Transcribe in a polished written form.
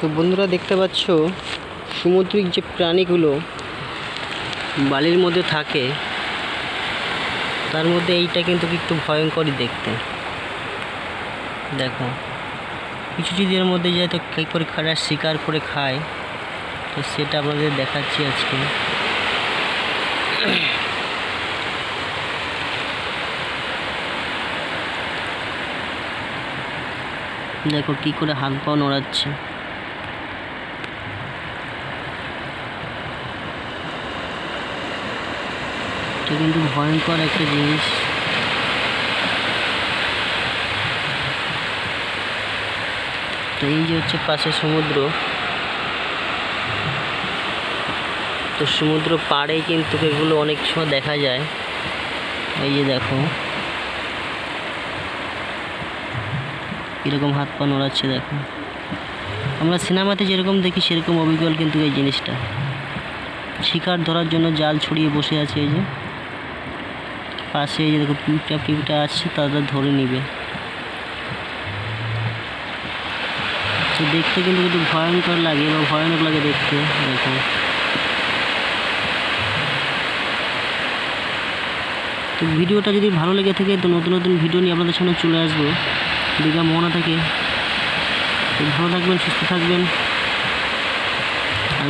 তো বন্ধুরা দেখতে পাচ্ছ সামুদ্রিক যে প্রাণীগুলো বালির মধ্যে থাকে তার মধ্যে এইটা কিন্তু একটু ভয়ঙ্করই দেখতে। দেখো কিছু যদি এর মধ্যে যায় তো কী করে খারাপ শিকার করে খায়, তো সেটা আপনাদের দেখাচ্ছি আজকে। দেখো কি করে হাত পা নড়াচ্ছে। এটা কিন্তু ভয়ঙ্কর একটা জিনিস। তো এই যে হচ্ছে পাশে সমুদ্র, তো সমুদ্র পাড়ে কিন্তু এগুলো অনেক সময় দেখা যায়। এই যে দেখো এরকম হাত পা নড়াচ্ছে। দেখো আমরা সিনেমাতে যেরকম দেখি সেরকম অবিকল কিন্তু এই জিনিসটা। শিকার ধরার জন্য জাল ছড়িয়ে বসে আছে। এই যে পাশে এই যে দেখো পিঁপড়া আসছে, তারা ধরে নিবে। তো দেখতে কিন্তু একটু ভয়ঙ্কর লাগে বা ভয়ানক লাগে দেখতে। দেখো তো ভিডিওটা যদি ভালো লেগে থাকে তো নতুন নতুন ভিডিও নিয়ে আপনাদের সামনে চলে আসবো দীঘা মোহনা থেকে। তো ভালো থাকবেন, সুস্থ থাকবেন। আর